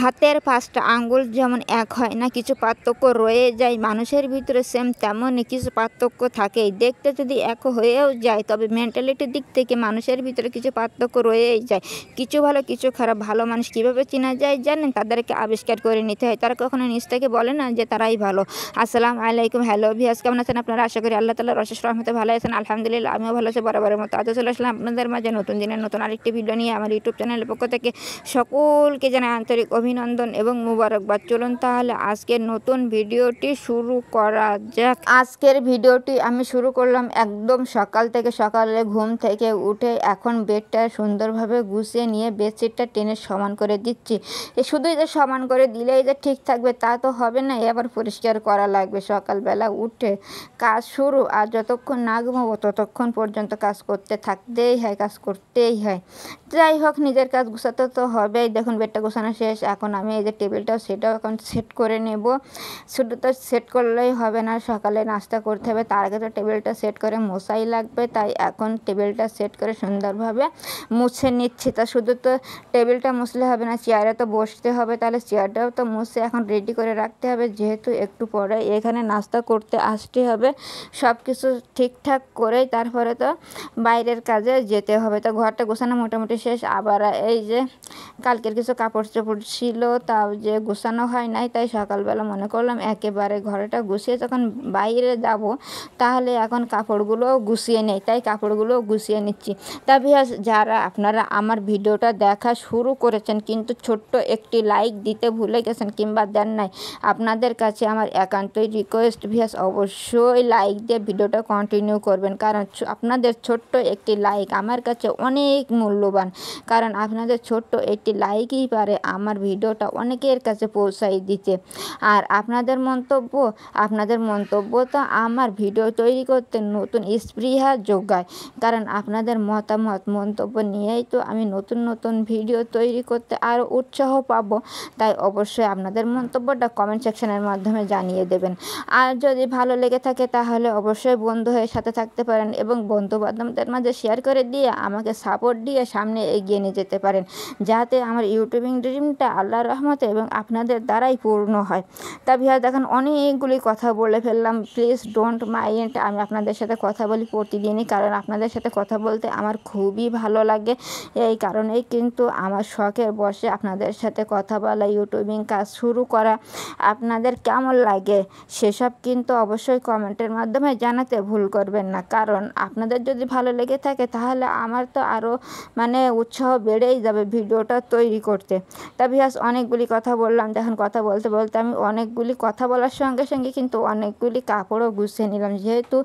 হাতের 5টা আঙ্গুল যেমন এক হয় না, কিছু পার্থক্য রয়ে যায় মানুষের ভিতরে, সেম তেমনই কিছু পার্থক্য থাকেই। দেখতে যদি এক হয়েও যায়, তবে মেন্টালিটির দিক থেকে মানুষের ভিতরে কিছু পার্থক্য রয়েই যায়। কিছু ভালো কিছু খারাপ। ভালো মানুষ কীভাবে চেনা যায় জানেন? তাদেরকে আবিষ্কার করে নিতে হয়। তারা কখনো নিজ থেকে বলে না যে তারাই ভালো। আসসালামু আলাইকুম, হ্যালো ভিউয়ার্স, কেমন আছেন আপনারা? আশা করি আল্লাহ তাআলার অশেষ রহমতে ভালো আছেন। আলহামদুলিল্লাহ, আমিও ভালো আছি বরাবরের মতো। আজও চলে আসলাম আপনাদের মাঝে নতুন দিনের নতুন আরেকটি ভিডিও নিয়ে। আমার ইউটিউব চ্যানেলের পক্ষ থেকে সকলকে জানাই আন্তরিক অভিনন্দন এবং মুবারকবাদ। চলুন তাহলে আজকের নতুন ভিডিওটি শুরু করা যাক। আজকের ভিডিওটি আমি শুরু করলাম একদম সকাল থেকে। সকালে ঘুম থেকে উঠে এখন বেডটা সুন্দরভাবে গুছিয়ে নিয়ে বেডশিটটা টেনে সমান করে দিচ্ছি। শুধুই যে সমান করে দিলেই যে ঠিক থাকবে তা তো হবে না, এবার পরিষ্কার করা লাগবে। সকালবেলা উঠে কাজ শুরু, আর যতক্ষণ না ঘুমাবো ততক্ষণ পর্যন্ত কাজ করতে থাকতেই হয়, কাজ করতেই হয়। যাই হোক, নিজের কাজ গুছাতে তো হবেই। দেখুন বেডটা গোছানো শেষ। এখন আমি এই যে টেবিলটাও সেটাও এখন সেট করে নেব। শুধু তো সেট করলেই হবে না, সকালে নাস্তা করতে হবে, তার আগে তো টেবিলটা সেট করে মোছাই লাগবে। তাই এখন টেবিলটা সেট করে সুন্দরভাবে মুছে নিচ্ছি। তা শুধু তো টেবিলটা মুছলে হবে না, চেয়ারে তো বসতে হবে, তাহলে চেয়ারটাও তো মুছে এখন রেডি করে রাখতে হবে, যেহেতু একটু পরে এখানে নাস্তা করতে আসতে হবে। সব কিছু ঠিকঠাক করেই তারপরে তো বাইরের কাজে যেতে হবে। তো ঘরটা গোছানো মোটামুটি শেষ। আবার এই যে কালকের কিছু কাপড় চোপড় ছিল, তাও যে গোছানো হয় নাই, তাই সকালবেলা মনে করলাম একেবারে ঘরটা গুছিয়ে যখন বাইরে যাব তাহলে এখন কাপড়গুলোও গুছিয়ে নেই, তাই কাপড়গুলোও গুছিয়ে নিচ্ছি। তা ভিউয়ার্স, যারা আপনারা আমার ভিডিওটা দেখা শুরু করেছেন কিন্তু ছোট্ট একটি লাইক দিতে ভুলে গেছেন কিংবা দেন নাই, আপনাদের কাছে আমার একান্তই রিকোয়েস্ট ভিউয়ার্স, অবশ্যই লাইক দিয়ে ভিডিওটা কন্টিনিউ করবেন। কারণ আপনাদের ছোট্ট একটি লাইক আমার কাছে অনেক মূল্যবান। কারণ আপনাদের ছোট্ট একটি লাইকই পারে আমার ভিডিওটা অনেকের কাছে পৌঁছাই দিতে। আর আপনাদের মন্তব্য তো আমার ভিডিও তৈরি করতে নতুন স্পৃহা যোগায়। কারণ আপনাদের মতামত মন্তব্য নিয়েই তো আমি নতুন নতুন ভিডিও তৈরি করতে আরও উৎসাহ পাবো। তাই অবশ্যই আপনাদের মন্তব্যটা কমেন্ট সেকশনের মাধ্যমে জানিয়ে দেবেন। আর যদি ভালো লেগে থাকে তাহলে অবশ্যই বন্ধু হয়ে সাথে থাকতে পারেন এবং বন্ধু বান্ধবদের মাঝে শেয়ার করে দিয়ে আমাকে সাপোর্ট দিয়ে সামনে এগিয়ে নিয়ে যেতে পারেন, যাতে আমার ইউটিউবিং ড্রিমটা আল্লাহর রহমতে এবং আপনাদের দ্বারাই পূর্ণ হয়। তা ভিউয়ার্স, দেখেন অনেকগুলি কথা বলে ফেললাম, প্লিজ ডোন্ট মাইন্ড। আমি আপনাদের সাথে কথা বলি প্রতিদিনই, কারণ আপনাদের সাথে কথা বলতে আমার খুবই ভালো লাগে। এই কারণেই কিন্তু আমার শখের বসে আপনাদের সাথে কথা বলা, ইউটিউবিং কাজ শুরু করা। আপনাদের কেমন লাগে সেসব কিন্তু অবশ্যই কমেন্টের মাধ্যমে জানাতে ভুল করবেন না। কারণ আপনাদের যদি ভালো লেগে থাকে তাহলে আমার তো আরও উৎসাহ বেড়েই যাবে ভিডিওটা তৈরি করতে। তা ভিউয়ার্স, অনেকগুলি কথা বললাম। দেখুন কথা বলতে বলতে আমি অনেকগুলি কথা বলার সঙ্গে সঙ্গে কিন্তু অনেকগুলি কাপড়ও গুছিয়ে নিলাম, যেহেতু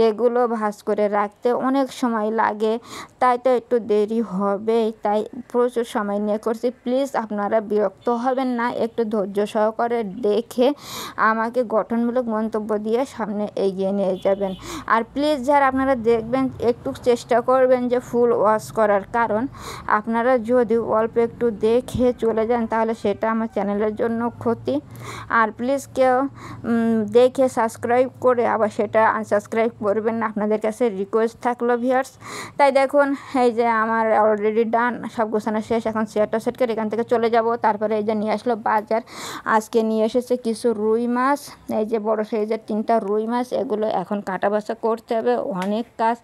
এগুলো ভাঁজ করে রাখতে অনেক সময় লাগে, তাই তো একটু দেরি হবেই। তাই প্রচুর সময় নিয়ে করছি। প্লিজ আপনারা বিরক্ত হবেন না, একটু ধৈর্য সহকারে দেখে আমাকে গঠনমূলক মন্তব্য দিয়ে সামনে এগিয়ে নিয়ে যাবেন। আর প্লিজ যারা আপনারা দেখবেন একটু চেষ্টা করবেন যে ফুল ওয়াচ করার, কারণ আপনারা যদি অল্প একটু দেখে চলে যান তাহলে সেটা আমার চ্যানেলের জন্য ক্ষতি। আর প্লিজ কেউ দেখে সাবস্ক্রাইব করে আবার সেটা আনসাবস্ক্রাইব করবেন না, আপনাদের কাছে রিকোয়েস্ট থাকলো ভিউয়ার্স। তাই দেখুন এই যে আমার অলরেডি ডান, সব গোছানো শেষ। এখন চেয়ারটা সেট করে এখান থেকে চলে যাব। তারপরে এই যে নিয়ে আসলো বাজার, আজকে নিয়ে এসেছে কিছু রুই মাছ, এই যে বড় সাইজের 3টা রুই মাছ। এগুলো এখন কাটা বাছা করতে হবে, অনেক কাজ,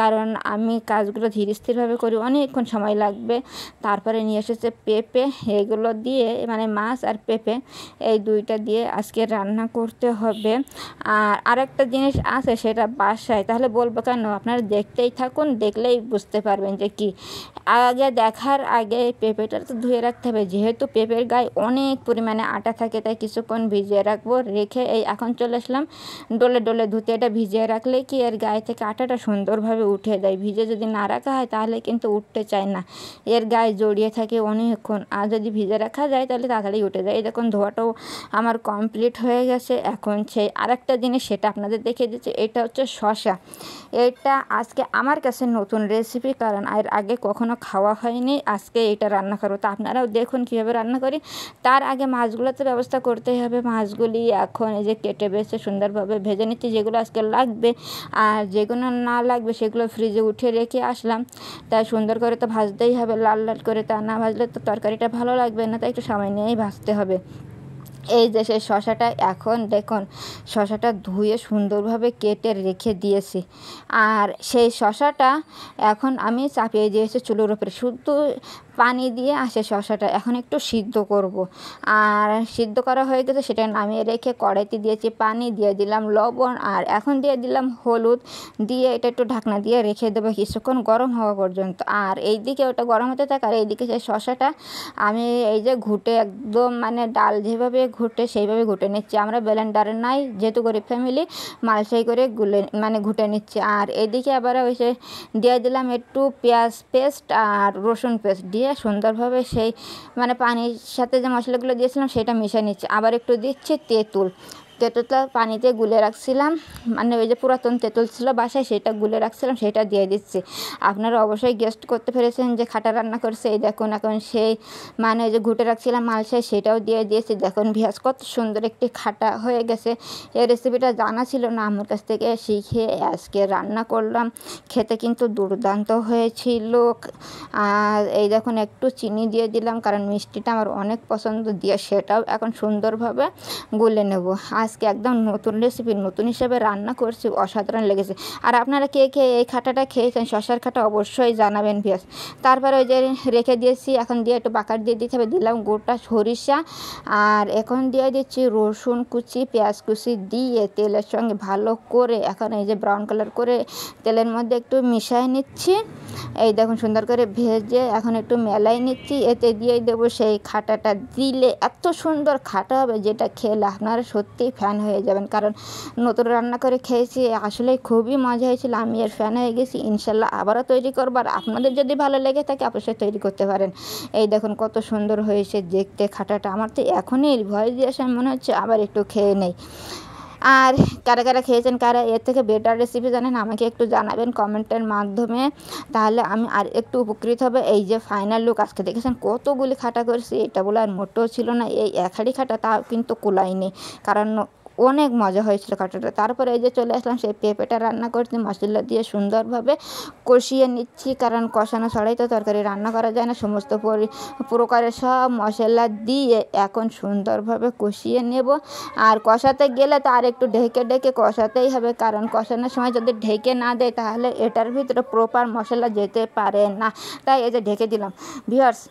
কারণ আমি কাজগুলো ধীর স্থিরভাবে করি, অনেকক্ষণ সময় লাগবে। তারপরে নিয়ে এসেছে পেঁপে, এগুলো দিয়ে মাছ আর পেঁপে এই দুইটা দিয়ে আজকে রান্না করতে হবে। আর আরেকটা জিনিস আছে সেটা বাসায়, তাহলে বলবো কেন, আপনারা দেখতেই থাকুন, দেখলেই বুঝতে পারবেন যে কি। আগে দেখার আগে পেঁপেটা তো ধুয়ে রাখতে হবে, যেহেতু পেঁপের গায়ে অনেক পরিমাণে আটা থাকে, তাই কিছুক্ষণ ভিজিয়ে রাখবো। রেখে এই এখন চলে আসলাম ডলে ডলে ধুতে। এটা ভিজিয়ে রাখলে কি এর গায়ে থেকে আটাটা সুন্দরভাবে উঠে যায়। ভিজে যদি না রাখা হয় তাহলে কিন্তু উঠতে চায় না, এর গায়ে জড়িয়ে থাকে অনেকক্ষণ। আর যদি ভিজে রাখা যায় তাহলে তাড়াতাড়ি উঠে যায়। এই দেখুন ধোয়াটাও আমার কমপ্লিট হয়ে গেছে। এখন সেই আরেকটা জিনিস সেটা আপনাদের দেখিয়ে দিচ্ছি, এটা হচ্ছে শসা। এটা আজকে আমার কাছে নতুন রেসিপি, কারণ এর আগে কখনো কখনো খাওয়া হয়নি, আজকে এটা রান্না করবো। তো আপনারাও দেখুন কীভাবে রান্না করি। তার আগে মাছগুলো তো ব্যবস্থা করতেই হবে। মাছগুলি এখন এই যে কেটে বেছে সুন্দরভাবে ভেজে নিচ্ছি, যেগুলো আজকে লাগবে, আর যেগুলো না লাগবে সেগুলো ফ্রিজে উঠে রেখে আসলাম। তাই সুন্দর করে তো ভাজতেই হবে, লাল লাল করে, তা না ভাজলে তো তরকারিটা ভালো লাগবে না, তাই একটু সময় নিয়েই ভাজতে হবে। এই যে সেই শশাটা, এখন দেখুন শশাটা ধুয়ে সুন্দরভাবে কেটে রেখে দিয়েছি। আর সেই শশাটা এখন আমি চাপিয়ে দিয়েছি চুলোর উপরে, শুধু পানি দিয়ে আসে শশাটা এখন একটু সিদ্ধ করব। আর সিদ্ধ করা হয়ে গেছে, সেটা নামিয়ে রেখে কড়াইতে দিয়েছি পানি, দিয়ে দিলাম লবণ, আর এখন দিয়ে দিলাম হলুদ, দিয়ে এটা একটু ঢাকনা দিয়ে রেখে দেবো কিছুক্ষণ গরম হওয়া পর্যন্ত। আর এই দিকে ওটা গরম হতে থাকে, আর এইদিকে সেই শশাটা আমি এই যে ঘুটে একদম মানে ডাল যেভাবে ঘুটে সেইভাবে ঘুটে নিচ্ছি। আমরা ব্লেন্ডারে নাই, যেহেতু গরিব ফ্যামিলি, মালসাই করে ঘুটে নিচ্ছি। আর এদিকে আবার ওই সে দিয়ে দিলাম একটু পেঁয়াজ পেস্ট আর রসুন পেস্ট দিয়ে সুন্দরভাবে সেই মানে পানির সাথে যে মশলাগুলো দিয়েছিলাম সেটা মিশিয়ে নিচ্ছি। আবার একটু দিচ্ছি তেঁতুলটা পানিতে গুলে রাখছিলাম, মানে ওই যে পুরাতন তেঁতুল ছিল বাসায়, সেটা গুলে রাখছিলাম, সেটা দিয়ে দিচ্ছি। আপনারা অবশ্যই গেস্ট করতে পেরেছেন যে খাটা রান্না করছে। এই দেখুন এখন সেই মানে ওই যে ঘুটে রাখছিলাম মালসায়, সেটাও দিয়ে দিয়েছি। দেখুন ভিয়াজ কত সুন্দর একটি খাটা হয়ে গেছে। এই রেসিপিটা জানা ছিল না, আমার কাছ থেকে শিখে আজকে রান্না করলাম। খেতে কিন্তু দুর্দান্ত হয়েছিল। আর এই দেখুন একটু চিনি দিয়ে দিলাম, কারণ মিষ্টিটা আমার অনেক পছন্দ, দিয়ে সেটাও এখন সুন্দরভাবে গুলে নেব। আজকে একদম নতুন রেসিপি, নতুন হিসেবে রান্না করছি, অসাধারণ লেগেছে। আর আপনারা কে কে এই খাটাটা খেয়েছেন, শশার খাটা, অবশ্যই জানাবেন ভিউয়ার্স। তারপরে ওই যে রেখে দিয়েছি, এখন দিয়ে একটু বাকার দিয়ে দিতে হবে। দিলাম গোটা সরিষা, আর এখন দিয়ে দিচ্ছি রসুন কুচি, পেঁয়াজ কুচি দিয়ে তেলের সঙ্গে ভালো করে এখন এই যে ব্রাউন কালার করে তেলের মধ্যে একটু মিশিয়ে নিচ্ছি। এই দেখুন সুন্দর করে ভেজে এখন একটু মেলাই নিচ্ছি। এতে দিয়ে দেবো সেই খাটাটা, দিলে এত সুন্দর খাটা হবে যেটা খেলে আপনারা সত্যিই ফ্যান হয়ে যাবেন। কারণ নতুন রান্না করে খেয়েছি, আসলে খুবই মজা হয়েছিল, আমি এর ফ্যান হয়ে গেছি। ইনশাল্লাহ আবারও তৈরি করবো, আর আপনাদের যদি ভালো লেগে থাকে অবশ্যই তৈরি করতে পারেন। এই দেখুন কত সুন্দর হয়েছে দেখতে খাটাটা। আমার তো এখনই ভয় দিয়ে আসে, মনে হচ্ছে আবার একটু খেয়ে নেই। আর কারা কারা খেয়েছেন, কারা এর থেকে বেটার রেসিপি জানেন, আমাকে একটু জানাবেন কমেন্টের মাধ্যমে, তাহলে আমি আর একটু উপকৃত হবে। এই যে ফাইনাল লুক, আজকে দেখেছেন কতগুলি খাটা করেছি, এটা বলে আর মোটেও ছিল না। এই এক হাঁড়ি খাটা তাও কিন্তু কুলায়নি, কারণ অনেক মজা হয়েছিল খাটাটা। তারপরে এই যে চলে আসলাম সেই পেঁপেটা রান্না করতে, মশলা দিয়ে সুন্দরভাবে কষিয়ে নিচ্ছি, কারণ কষানো ছাড়াই তো তরকারি রান্না করা যায় না। সমস্ত প্রকারের সব মশলা দিয়ে এখন সুন্দরভাবে কষিয়ে নেব। আর কষাতে গেলে তো আর একটু ঢেকে ঢেকে কষাতেই হবে, কারণ কষানোর সময় যদি ঢেকে না দেয় তাহলে এটার ভিতরে প্রপার মশলা যেতে পারে না, তাই এই যে ঢেকে দিলাম ভিউয়ার্স।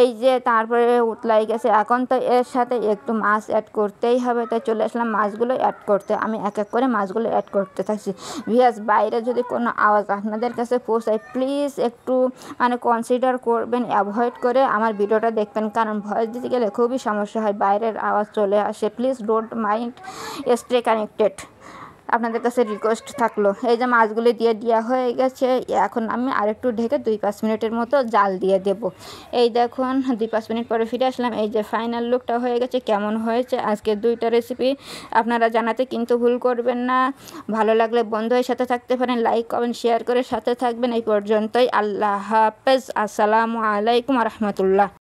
এই যে তারপরে উতলাই গেছে, এখন তো এর সাথে একটু মাছ অ্যাড করতেই হবে, তাই চলে আসলাম মাছগুলো অ্যাড করতে। আমি এক এক করে মাছগুলো অ্যাড করতে থাকছি। ভিউয়ার্স বাইরে যদি কোনো আওয়াজ আপনাদের কাছে পৌঁছায়, প্লিজ একটু মানে কনসিডার করবেন, অ্যাভয়েড করে আমার ভিডিওটা দেখবেন, কারণ ভয়েস দিতে গেলে খুবই সমস্যা হয়, বাইরের আওয়াজ চলে আসে। Please don't mind, stay connected, আপনাদের কাছে রিকোয়েস্ট থাকলো। এই যে মাছগুলি দিয়ে দেওয়া হয়ে গেছে, এখন আমি আরেকটু ঢেকে 2-5 মিনিটের মতো জাল দিয়ে দেব। এই দেখুন 2-5 মিনিট পরে ফিরে আসলাম। এই যে ফাইনাল লুকটা হয়ে গেছে। কেমন হয়েছে আজকে দুইটা রেসিপি আপনারা জানাতে কিন্তু ভুল করবেন না। ভালো লাগলে বন্ধুদের সাথে থাকতে পারেন, লাইক কমেন্ট শেয়ার করে সাথে থাকবেন। এই পর্যন্তই, আল্লাহ হাফেজ, আসসালামু আলাইকুম রহমতুল্লাহ।